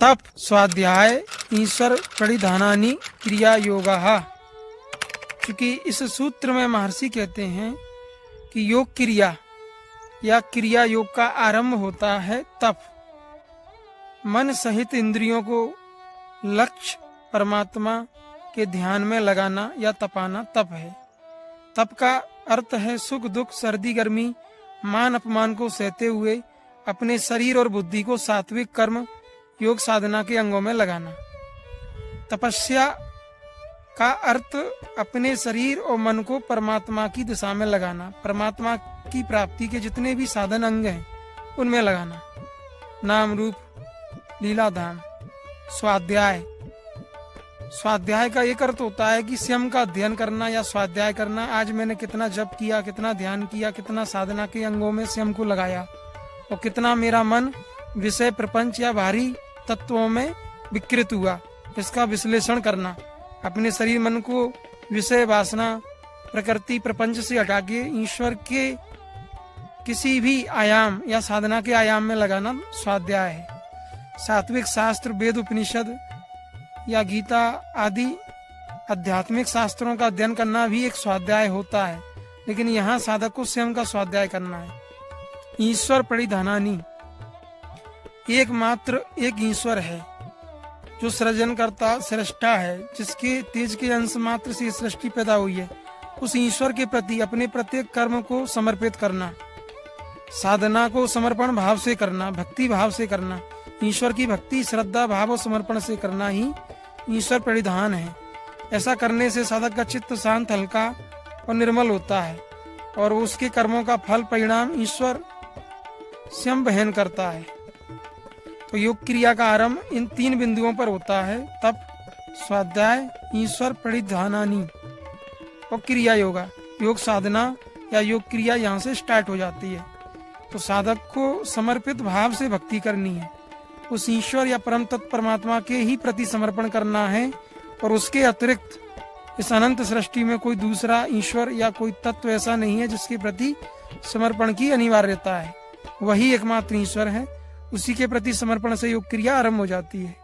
तप स्वाध्याय ईश्वर प्रणिधानानि क्रिया योगाः। क्योंकि इस सूत्र में महर्षि कहते हैं कि योग क्रिया या क्रिया योग का आरंभ होता है तप। मन सहित इंद्रियों को लक्ष्य परमात्मा के ध्यान में लगाना या तपाना तप है। तप का अर्थ है सुख दुख सर्दी गर्मी मान अपमान को सहते हुए अपने शरीर और बुद्धि को सात्विक कर्म योग साधना के अंगों में लगाना। तपस्या का अर्थ अपने शरीर और मन को परमात्मा की दिशा में लगाना, परमात्मा की प्राप्ति के जितने भी साधन अंग हैं उनमें लगाना। नाम रूप लीला धाम। स्वाध्याय, स्वाध्याय का एक अर्थ होता है कि स्वयं का अध्ययन करना या स्वाध्याय करना। आज मैंने कितना जप किया, कितना ध्यान किया, कितना साधना के अंगों में स्वयं को लगाया और कितना मेरा मन विषय प्रपंच या बाहरी तत्वों में विकृत हुआ, इसका विश्लेषण करना। अपने शरीर मन को विषय वासना प्रकृति प्रपंच से हटा के ईश्वर के किसी भी आयाम या साधना के आयाम में लगाना स्वाध्याय है। सात्विक शास्त्र वेद उपनिषद या गीता आदि आध्यात्मिक शास्त्रों का अध्ययन करना भी एक स्वाध्याय होता है, लेकिन यहाँ साधक को स्वयं का स्वाध्याय करना है। ईश्वर प्रणिधानानि, एकमात्र एक ईश्वर है जो सृजनकर्ता सृष्टा है, जिसके तेज के अंश मात्र से सृष्टि पैदा हुई है। उस ईश्वर के प्रति अपने प्रत्येक कर्म को समर्पित करना, साधना को समर्पण भाव से करना, भक्ति भाव से करना। ईश्वर की भक्ति श्रद्धा भाव और समर्पण से करना ही ईश्वर प्रणिधान है। ऐसा करने से साधक का चित्त शांत हल्का और निर्मल होता है और उसके कर्मों का फल परिणाम ईश्वर स्वयं वहन करता है। तो योग क्रिया का आरंभ इन तीन बिंदुओं पर होता है: तप, स्वाध्याय, ईश्वर प्रणिधानानि और क्रिया योगा। योग साधना या योग क्रिया यहाँ से स्टार्ट हो जाती है। तो साधक को समर्पित भाव से भक्ति करनी है, उस ईश्वर या परम तत्व परमात्मा के ही प्रति समर्पण करना है और उसके अतिरिक्त इस अनंत सृष्टि में कोई दूसरा ईश्वर या कोई तत्व ऐसा नहीं है जिसके प्रति समर्पण की अनिवार्यता है। वही एकमात्र ईश्वर है, उसी के प्रति समर्पण से योग क्रिया आरंभ हो जाती है।